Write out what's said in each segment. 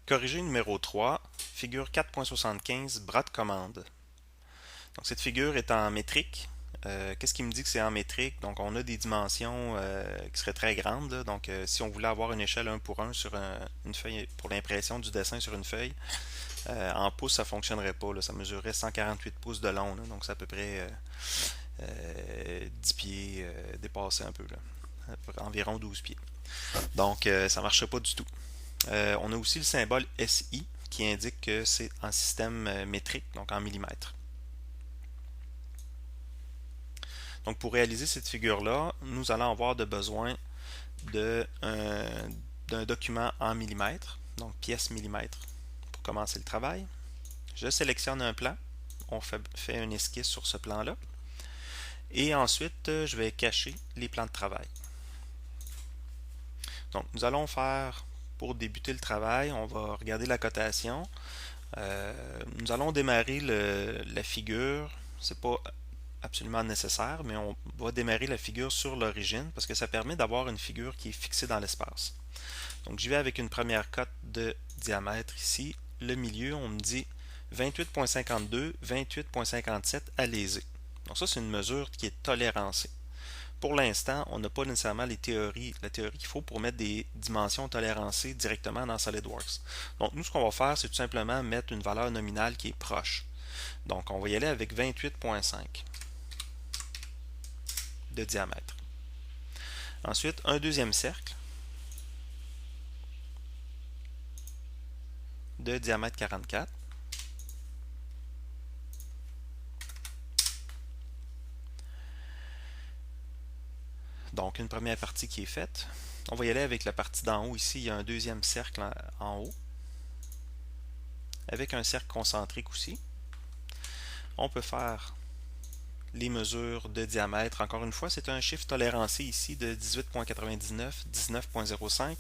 Corrigé numéro 3, figure 4.75, bras de commande. Donc cette figure est en métrique. Qu'est-ce qui me dit que c'est en métrique? Donc on a des dimensions qui seraient très grandes, là. Donc si on voulait avoir une échelle 1 pour 1 sur une feuille pour l'impression du dessin sur une feuille, en pouces ça fonctionnerait pas, là. Ça mesurerait 148 pouces de long, là. Donc c'est à peu près 10 pieds dépassé un peu, là. Environ 12 pieds. Donc ça ne marcherait pas du tout. On a aussi le symbole SI qui indique que c'est en système métrique, donc en millimètres. Donc pour réaliser cette figure-là, nous allons avoir besoin d'un document en millimètres, donc pièce millimètre pour commencer le travail. Je sélectionne un plan, on fait un esquisse sur ce plan-là, et ensuite je vais cacher les plans de travail. Donc nous allons faire, pour débuter le travail, on va regarder la cotation. Nous allons démarrer la figure. C'est pas absolument nécessaire, mais on va démarrer la figure sur l'origine parce que ça permet d'avoir une figure qui est fixée dans l'espace. Donc j'y vais avec une première cote de diamètre ici. Le milieu, on me dit 28.52, 28.57 à lésé. Donc ça, c'est une mesure qui est tolérancée. Pour l'instant, on n'a pas nécessairement la théorie qu'il faut pour mettre des dimensions tolérancées directement dans SolidWorks. Donc nous, ce qu'on va faire, c'est tout simplement mettre une valeur nominale qui est proche. Donc on va y aller avec 28.5 de diamètre. Ensuite, un deuxième cercle de diamètre 44. Donc une première partie qui est faite. On va y aller avec la partie d'en haut ici. Il y a un deuxième cercle en haut, avec un cercle concentrique aussi. On peut faire les mesures de diamètre. Encore une fois, c'est un chiffre tolérancé ici de 18.99, 19.05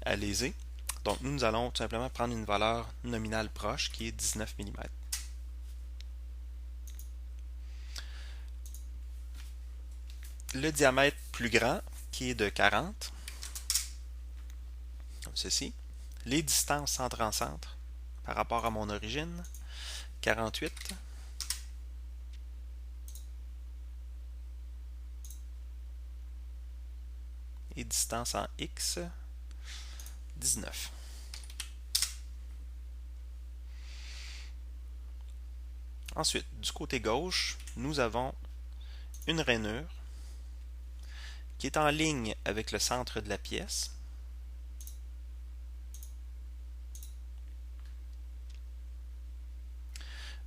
à lésé. Donc nous allons tout simplement prendre une valeur nominale proche qui est 19 mm. Le diamètre plus grand qui est de 40, comme ceci. Les distances centre en centre par rapport à mon origine, 48. Et distance en X, 19. Ensuite, du côté gauche, nous avons une rainure qui est en ligne avec le centre de la pièce.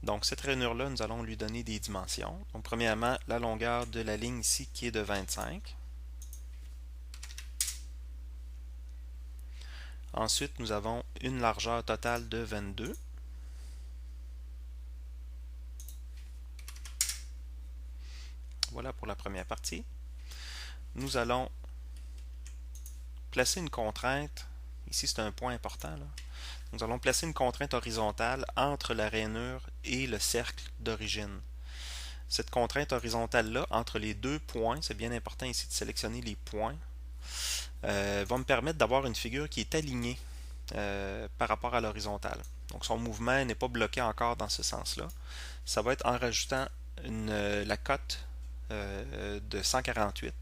Donc cette rainure-là, nous allons lui donner des dimensions. Donc premièrement, la longueur de la ligne ici qui est de 25. Ensuite, nous avons une largeur totale de 22. Voilà pour la première partie. Nous allons placer une contrainte. Ici, c'est un point important, là. Nous allons placer une contrainte horizontale entre la rainure et le cercle d'origine. Cette contrainte horizontale-là, entre les deux points, c'est bien important ici de sélectionner les points, va me permettre d'avoir une figure qui est alignée par rapport à l'horizontale. Donc son mouvement n'est pas bloqué encore dans ce sens-là. Ça va être en rajoutant la cote de 148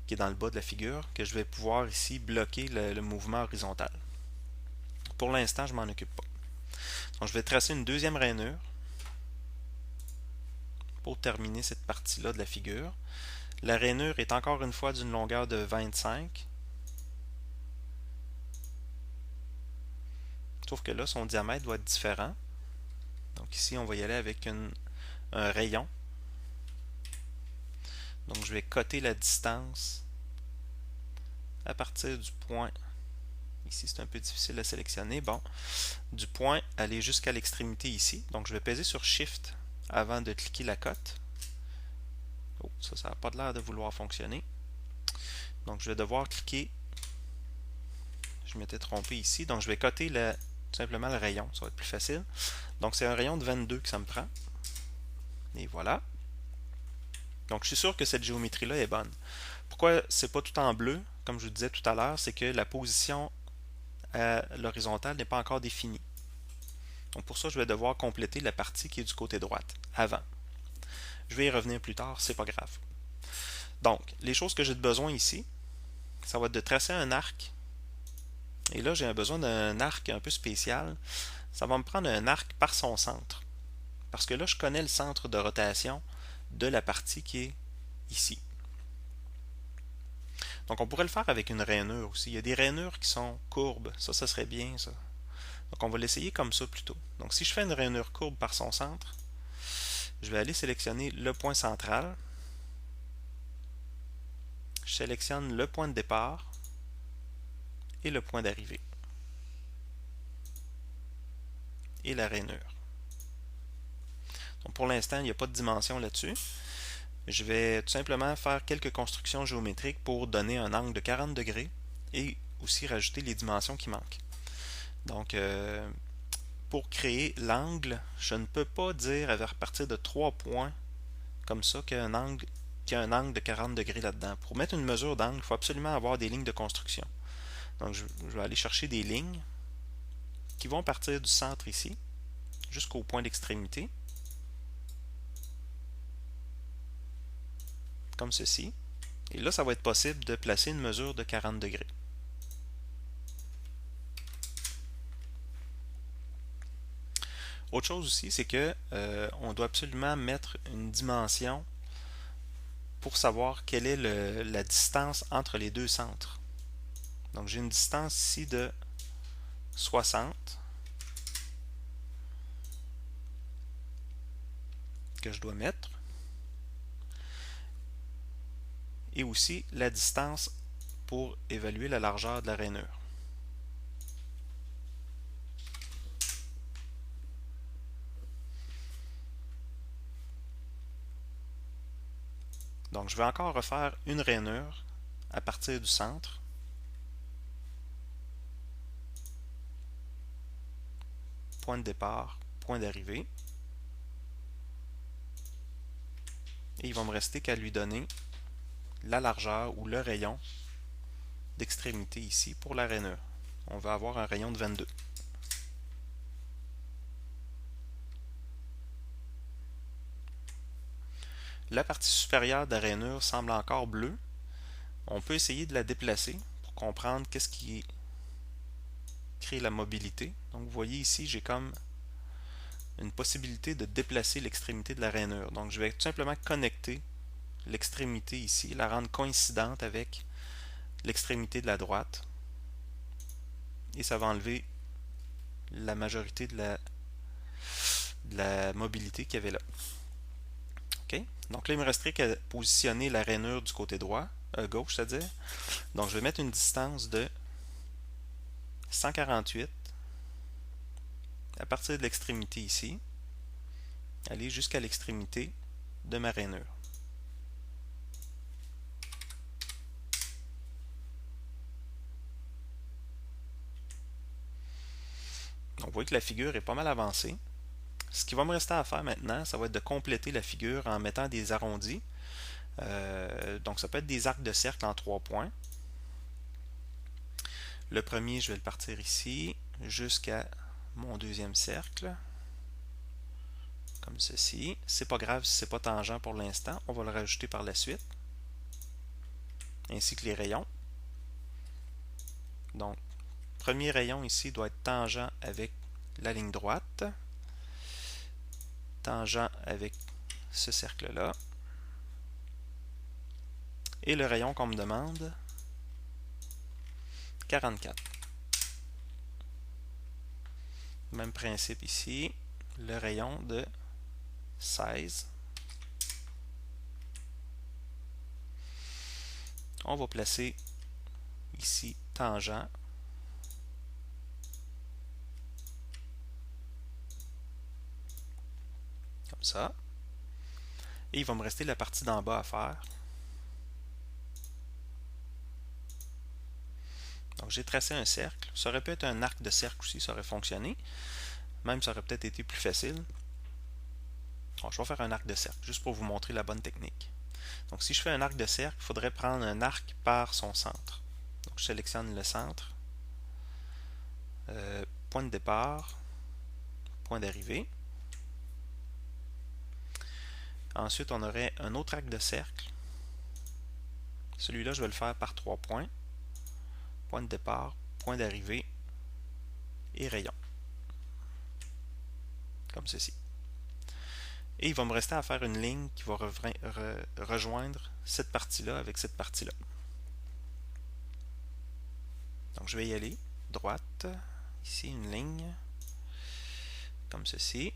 qui est dans le bas de la figure que je vais pouvoir ici bloquer le mouvement horizontal. Pour l'instant, je ne m'en occupe pas. Donc je vais tracer une deuxième rainure pour terminer cette partie-là de la figure. La rainure est encore une fois d'une longueur de 25. Sauf que là, son diamètre doit être différent. Donc ici, on va y aller avec un rayon. Donc je vais coter la distance à partir du point. Ici, c'est un peu difficile à sélectionner. Bon, du point aller jusqu'à l'extrémité ici. Donc je vais peser sur Shift avant de cliquer la cote. Oh, ça n'a pas l'air de vouloir fonctionner. Donc je vais devoir cliquer. Je m'étais trompé ici. Donc je vais coter tout simplement le rayon. Ça va être plus facile. Donc c'est un rayon de 22 que ça me prend. Et voilà. Donc je suis sûr que cette géométrie-là est bonne. Pourquoi c'est pas tout en bleu, comme je vous disais tout à l'heure, c'est que la position à l'horizontale n'est pas encore définie. Donc pour ça, je vais devoir compléter la partie qui est du côté droite, avant. Je vais y revenir plus tard, c'est pas grave. Donc, les choses que j'ai besoin ici, ça va être de tracer un arc. Et là, j'ai besoin d'un arc un peu spécial. Ça va me prendre un arc par son centre. Parce que là, je connais le centre de rotation de la partie qui est ici. Donc, on pourrait le faire avec une rainure aussi. Il y a des rainures qui sont courbes. Ça serait bien, ça. Donc, on va l'essayer comme ça plutôt. Donc, si je fais une rainure courbe par son centre, je vais aller sélectionner le point central. Je sélectionne le point de départ et le point d'arrivée. Et la rainure. Donc, pour l'instant, il n'y a pas de dimension là-dessus. Je vais tout simplement faire quelques constructions géométriques pour donner un angle de 40 degrés et aussi rajouter les dimensions qui manquent. Donc, pour créer l'angle, je ne peux pas dire à partir de 3 points comme ça qu'il y a un angle de 40 degrés là-dedans. Pour mettre une mesure d'angle, il faut absolument avoir des lignes de construction. Donc, je vais aller chercher des lignes qui vont partir du centre ici jusqu'au point d'extrémité. Comme ceci. Et là, ça va être possible de placer une mesure de 40 degrés. Autre chose aussi, c'est que on doit absolument mettre une dimension pour savoir quelle est la distance entre les deux centres. Donc j'ai une distance ici de 60 que je dois mettre. Et aussi la distance pour évaluer la largeur de la rainure. Donc je vais encore refaire une rainure à partir du centre. Point de départ, point d'arrivée. Et il va me rester qu'à lui donner la largeur ou le rayon d'extrémité ici pour la rainure. On va avoir un rayon de 22. La partie supérieure de la rainure semble encore bleue. On peut essayer de la déplacer pour comprendre qu'est-ce qui crée la mobilité. Donc vous voyez ici, j'ai comme une possibilité de déplacer l'extrémité de la rainure. Donc je vais tout simplement connecter l'extrémité ici, la rendre coïncidente avec l'extrémité de la droite. Et ça va enlever la majorité de la mobilité qu'il y avait là. OK? Donc là, il me resterait qu'à positionner la rainure du côté droit, gauche, c'est-à-dire. Donc je vais mettre une distance de 148 à partir de l'extrémité ici, aller jusqu'à l'extrémité de ma rainure. Donc vous voyez que la figure est pas mal avancée. Ce qui va me rester à faire maintenant, ça va être de compléter la figure en mettant des arrondis. Donc ça peut être des arcs de cercle en 3 points. Le premier, je vais le partir ici jusqu'à mon deuxième cercle. Comme ceci. C'est pas grave si c'est pas tangent pour l'instant. On va le rajouter par la suite. Ainsi que les rayons. Donc, premier rayon ici doit être tangent avec la ligne droite. Tangent avec ce cercle-là. Et le rayon qu'on me demande, 44. Même principe ici. Le rayon de 16. On va placer ici tangent. Comme ça. Et il va me rester la partie d'en bas à faire. Donc j'ai tracé un cercle. Ça aurait pu être un arc de cercle aussi, ça aurait fonctionné. Même ça aurait peut-être été plus facile. Bon, je vais faire un arc de cercle, juste pour vous montrer la bonne technique. Donc si je fais un arc de cercle, il faudrait prendre un arc par son centre. Donc je sélectionne le centre. point de départ, point d'arrivée. Ensuite, on aurait un autre arc de cercle. Celui-là, je vais le faire par 3 points. Point de départ, point d'arrivée et rayon. Comme ceci. Et il va me rester à faire une ligne qui va rejoindre cette partie-là avec cette partie-là. Donc je vais y aller, droite, ici une ligne, comme ceci,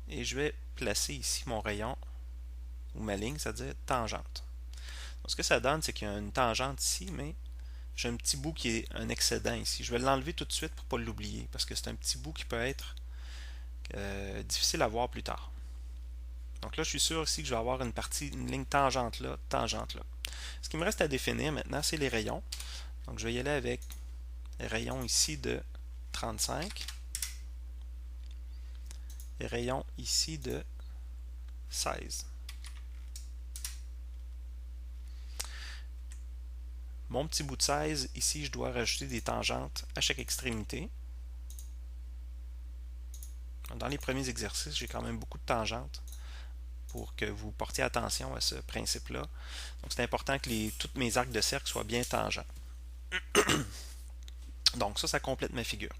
et je vais placer ici mon rayon, ou ma ligne, c'est-à-dire tangente. Donc ce que ça donne, c'est qu'il y a une tangente ici, mais j'ai un petit bout qui est un excédent ici. Je vais l'enlever tout de suite pour ne pas l'oublier, parce que c'est un petit bout qui peut être difficile à voir plus tard. Donc là, je suis sûr ici que je vais avoir une ligne tangente là, tangente là. Ce qui me reste à définir maintenant, c'est les rayons. Donc je vais y aller avec les rayons ici de 35 et rayons ici de 16. Mon petit bout de 16, ici je dois rajouter des tangentes à chaque extrémité. Dans les premiers exercices, j'ai quand même beaucoup de tangentes pour que vous portiez attention à ce principe-là. Donc c'est important que tous mes arcs de cercle soient bien tangents. Donc ça complète ma figure.